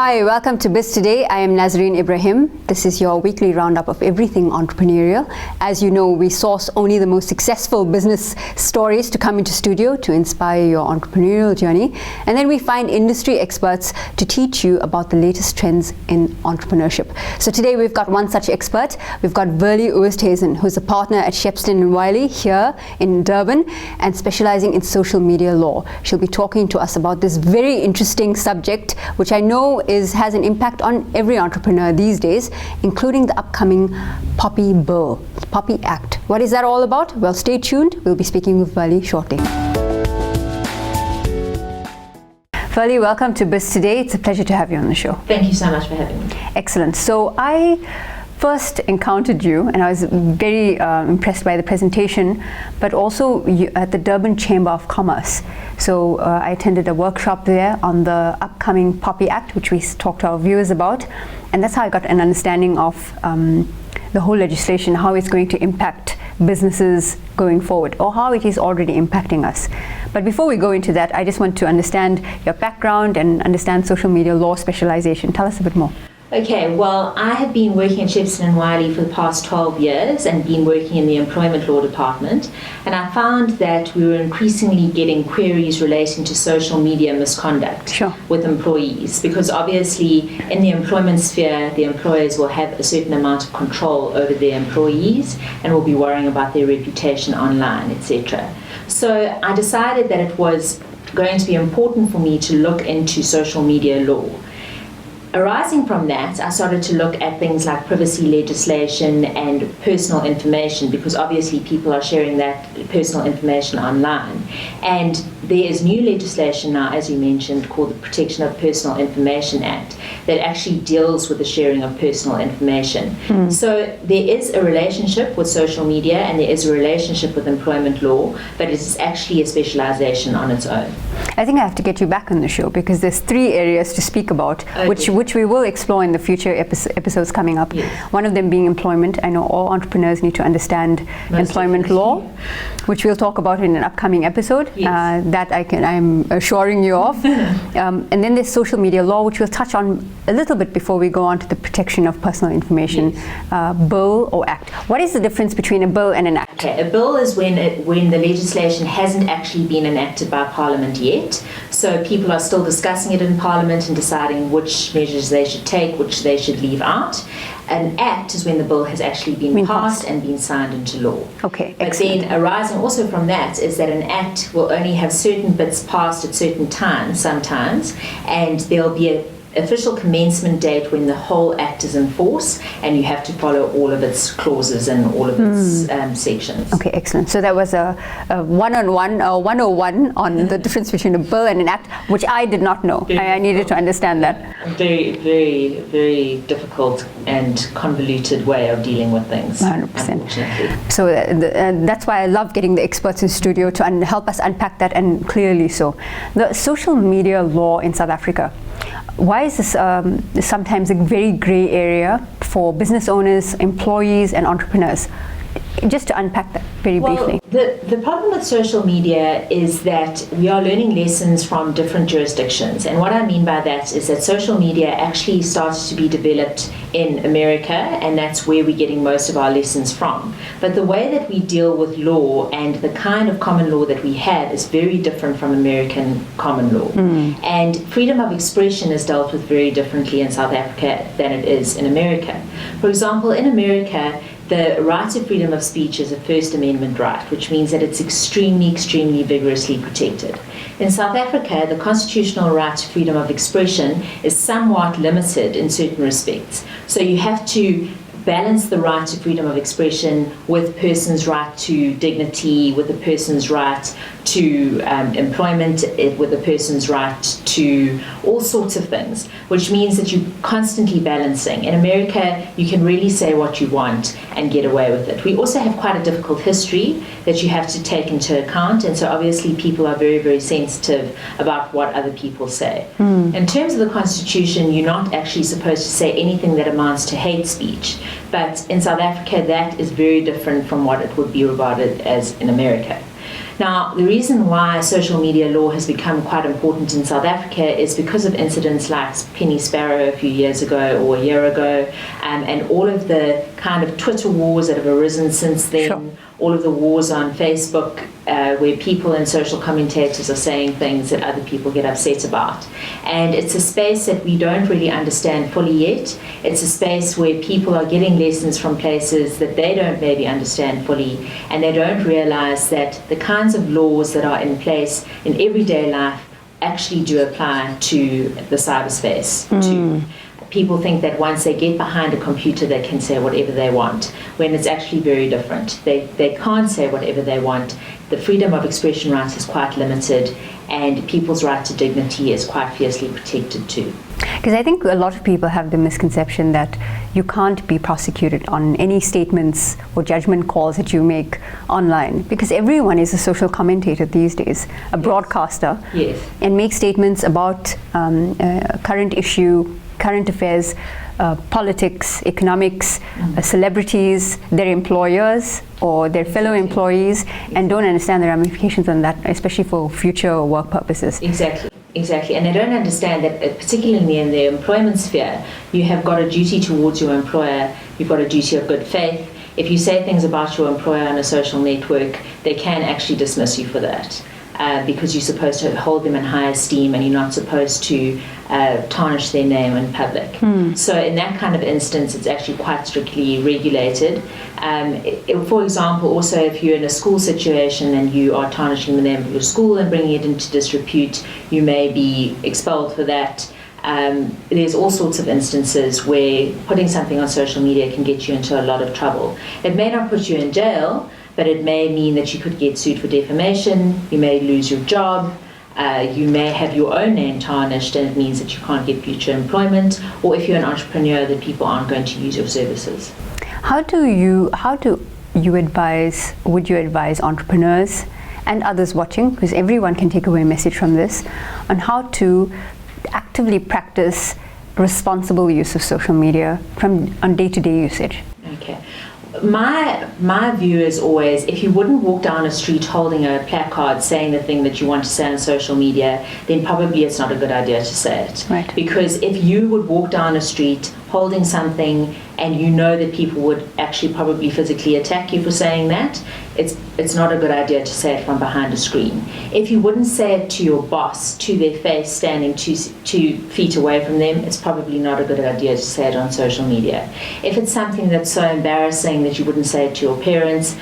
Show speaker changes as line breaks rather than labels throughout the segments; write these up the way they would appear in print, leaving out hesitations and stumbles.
Hi, welcome to Biz Today. I am Nazareen Ebrahim. This is your weekly roundup of everything entrepreneurial. As you know, we source only the most successful business stories to come into studio to inspire your entrepreneurial journey. And then we find industry experts to teach you about the latest trends in entrepreneurship. So today we've got one such expert. We've got Verlie Oosthuizen, who's a partner at Shepston & Wiley here in Durban and specializing in social media law. She'll be talking to us about this very interesting subject, which I know has an impact on every entrepreneur these days, including the upcoming Poppy Bill, Poppy Act. What is that all about? Well, stay tuned. We'll be speaking with Verlie shortly. Verlie, welcome to Biz Today. It's a pleasure to have you on the show.
Thank you so much for having me.
Excellent. So I first encountered you and I was very impressed by the presentation, but also at the Durban Chamber of Commerce. So I attended a workshop there on the upcoming Poppy Act, which we talked to our viewers about, and that's how I got an understanding of the whole legislation, how it's going to impact businesses going forward, or how it is already impacting us. But before we go into that, I just want to understand your background and understand social media law specialization. Tell us a bit more.
Okay, well, I have been working at Shepston & Wiley for the past 12 years and been working in the employment law department, and I found that we were increasingly getting queries relating to social media misconduct with employees, because obviously in the employment sphere the employers will have a certain amount of control over their employees and will be worrying about their reputation online, etc. So I decided that it was going to be important for me to look into social media law. Arising from that, I started to look at things like privacy legislation and personal information, because obviously people are sharing that personal information online. And there is new legislation now, as you mentioned, called the Protection of Personal Information Act, that actually deals with the sharing of personal information. So there is a relationship with social media and there is a relationship with employment law, but it is actually a specialization on its own.
I think I have to get you back on the show because there's 3 areas to speak about, which we will explore in the future episodes coming up.
Yes.
One of them being employment. I know all entrepreneurs need to understand employment law, which we'll talk about in an upcoming episode.
Yes.
That I'm assuring you of. And then there's social media law, which we'll touch on a little bit before we go on to the protection of personal information. Bill or act. What is the difference between a bill and an act?
Okay, a bill is when the legislation hasn't actually been enacted by Parliament yet. So people are still discussing it in Parliament and deciding which measures they should take, which they should leave out. An act is when the bill has actually been passed and been signed into law.
Okay,
but
excellent.
then arising also from that is that an act will only have certain bits passed at certain times sometimes, and there'll be an official commencement date when the whole act is in force, and you have to follow all of its clauses and all of its sections.
Okay, excellent. So that was a 101 on the difference between a bill and an act, which I did not know. I needed to understand that.
Very, very, very difficult and convoluted way of dealing with things.
100%.
Unfortunately. So
that's why I love getting the experts in studio to help us unpack that, and clearly so. The social media law in South Africa. Why is this sometimes a very grey area for business owners, employees, and entrepreneurs? Just to unpack that very briefly.
The problem with social media is that we are learning lessons from different jurisdictions. And what I mean by that is that social media actually started to be developed in America, and that's where we're getting most of our lessons from. But the way that we deal with law and the kind of common law that we have is very different from American common law. And freedom of expression is dealt with very differently in South Africa than it is in America. For example, in America, the right to freedom of speech is a First Amendment right, which means that it's extremely, extremely vigorously protected. In South Africa, the constitutional right to freedom of expression is somewhat limited in certain respects. So you have to balance the right to freedom of expression with person's right to dignity, with a person's right to employment, with a person's right to all sorts of things, which means that you're constantly balancing. In America, you can really say what you want and get away with it. We also have quite a difficult history that you have to take into account, and so obviously people are very, very sensitive about what other people say. In terms of the Constitution, you're not actually supposed to say anything that amounts to hate speech, but in South Africa that is very different from what it would be regarded as in America. Now, the reason why social media law has become quite important in South Africa is because of incidents like Penny Sparrow a few years ago or a year ago, and all of the kind of Twitter wars that have arisen since then.
Sure.
All of the wars on Facebook, where people and social commentators are saying things that other people get upset about. And it's a space that we don't really understand fully yet. It's a space where people are getting lessons from places that they don't maybe understand fully, and they don't realize that the kinds of laws that are in place in everyday life actually do apply to the cyberspace too. People think that once they get behind a computer, they can say whatever they want, when it's actually very different. They can't say whatever they want. The freedom of expression right is quite limited, and people's right to dignity is quite fiercely protected too.
Because I think a lot of people have the misconception that you can't be prosecuted on any statements or judgment calls that you make online, because everyone is a social commentator these days, a broadcaster, and make statements about current issue, current affairs, politics, economics, celebrities, their employers or their fellow employees, and don't understand the ramifications on that, especially for future work purposes.
Exactly, and they don't understand that, particularly in the employment sphere, you have got a duty towards your employer, you've got a duty of good faith. If you say things about your employer on a social network, they can actually dismiss you for that. Because you're supposed to hold them in high esteem, and you're not supposed to tarnish their name in public. So in that kind of instance, it's actually quite strictly regulated. For example, also if you're in a school situation and you are tarnishing the name of your school and bringing it into disrepute, you may be expelled for that. There's all sorts of instances where putting something on social media can get you into a lot of trouble. It may not put you in jail, but it may mean that you could get sued for defamation, you may lose your job, you may have your own name tarnished, and it means that you can't get future employment, or if you're an entrepreneur, that people aren't going to use your services.
Would you advise entrepreneurs and others watching, because everyone can take away a message from this, on how to actively practice responsible use of social media on day-to-day usage?
Okay. My view is always, if you wouldn't walk down a street holding a placard saying the thing that you want to say on social media, then probably it's not a good idea to say it.
Right.
Because if you would walk down a street holding something and you know that people would actually probably physically attack you for saying that, it's not a good idea to say it from behind a screen. If you wouldn't say it to your boss, to their face, standing 2 feet away from them, it's probably not a good idea to say it on social media. If it's something that's so embarrassing that you wouldn't say it to your parents,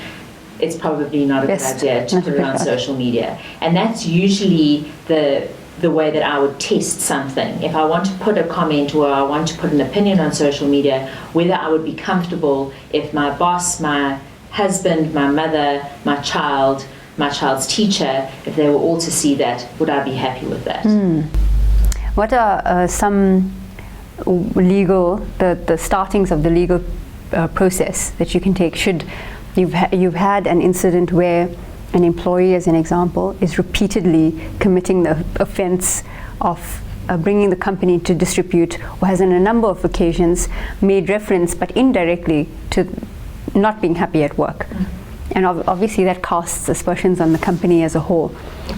it's probably not a good idea to put it on social media. And that's usually the way that I would test something. If I want to put a comment or I want to put an opinion on social media, whether I would be comfortable if my boss, my husband, my mother, my child's teacher, if they were all to see that, would I be happy with that?
What are some the startings of the legal process that you can take? Should you've had an incident where an employee, as an example, is repeatedly committing the offense of bringing the company into disrepute, or has on a number of occasions made reference, but indirectly, to not being happy at work. And obviously that casts aspersions on the company as a whole.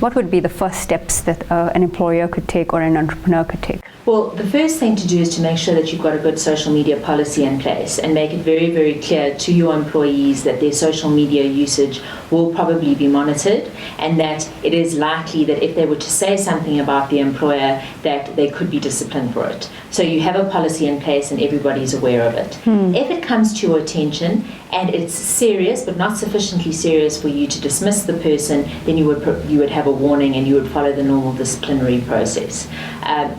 What would be the first steps that an employer could take or an entrepreneur could take?
Well, the first thing to do is to make sure that you've got a good social media policy in place and make it very, very clear to your employees that their social media usage will probably be monitored, and that it is likely that if they were to say something about the employer, that they could be disciplined for it. So you have a policy in place and everybody's aware of it. If it comes to your attention and it's serious but not sufficiently serious for you to dismiss the person, then you would have a warning and you would follow the normal disciplinary process.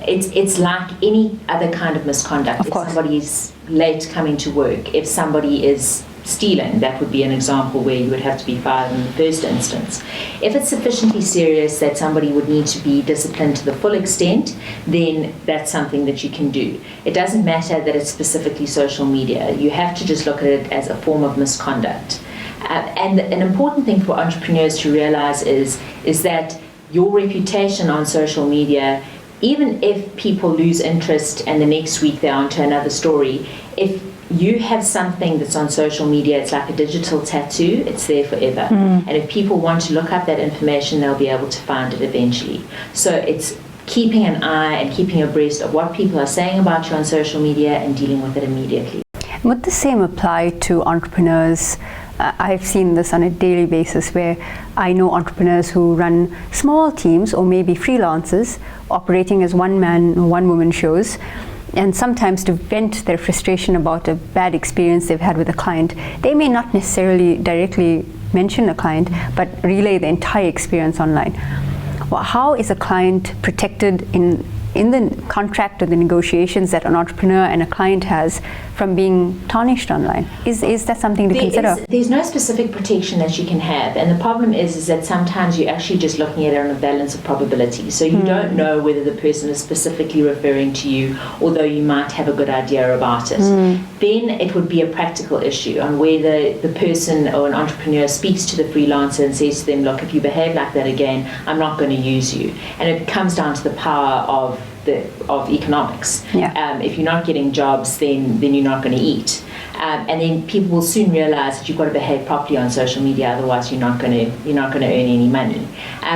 It's like any other kind of misconduct. If somebody is late coming to work, if somebody is stealing, that would be an example where you would have to be fired in the first instance. If it's sufficiently serious that somebody would need to be disciplined to the full extent, then that's something that you can do. It doesn't matter that it's specifically social media. You have to just look at it as a form of misconduct. And an important thing for entrepreneurs to realize is that your reputation on social media, even if people lose interest and the next week they're onto another story, if you have something that's on social media, it's like a digital tattoo, it's there forever. And if people want to look up that information, they'll be able to find it eventually. So it's keeping an eye and keeping abreast of what people are saying about you on social media and dealing with it immediately.
Would the same apply to entrepreneurs? I've seen this on a daily basis where I know entrepreneurs who run small teams or maybe freelancers operating as one-man or one-woman shows, and sometimes to vent their frustration about a bad experience they've had with a client, they may not necessarily directly mention a client but relay the entire experience online. Well, how is a client protected in the contract or the negotiations that an entrepreneur and a client has from being tarnished online? Is that something to consider?
There's no specific protection that you can have, and the problem is that sometimes you're actually just looking at it on a balance of probability. So you don't know whether the person is specifically referring to you, although you might have a good idea about it. Then it would be a practical issue on whether the person or an entrepreneur speaks to the freelancer and says to them, look, if you behave like that again, I'm not going to use you. And it comes down to the power of economics. If you're not getting jobs, then you're not going to eat. And then people will soon realize that you've got to behave properly on social media, otherwise you're not going to earn any money.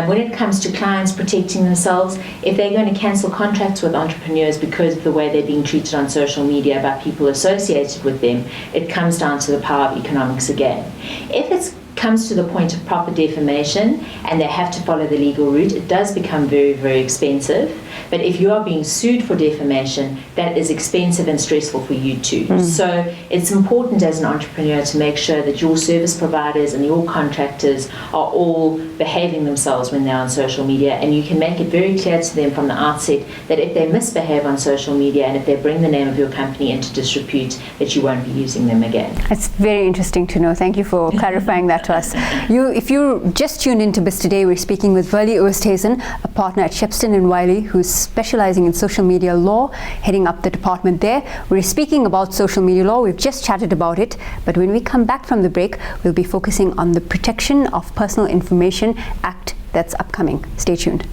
When it comes to clients protecting themselves, if they're going to cancel contracts with entrepreneurs because of the way they're being treated on social media by people associated with them, it comes down to the power of economics again. If it comes to the point of proper defamation and they have to follow the legal route, it does become very, very expensive. But if you are being sued for defamation, that is expensive and stressful for you too. So it's important as an entrepreneur to make sure that your service providers and your contractors are all behaving themselves when they're on social media, and you can make it very clear to them from the outset that if they misbehave on social media and if they bring the name of your company into disrepute, that you won't be using them again.
It's very interesting to know. Thank you for clarifying that to us. If you just tuned into Biz Today, we're speaking with Verlie Oosthuizen, a partner at Shepston & Wiley, who's specializing in social media law, heading up the department there. We're speaking about social media law. We've just chatted about it, but when we come back from the break, we'll be focusing on the Protection of Personal Information Act that's upcoming. Stay tuned.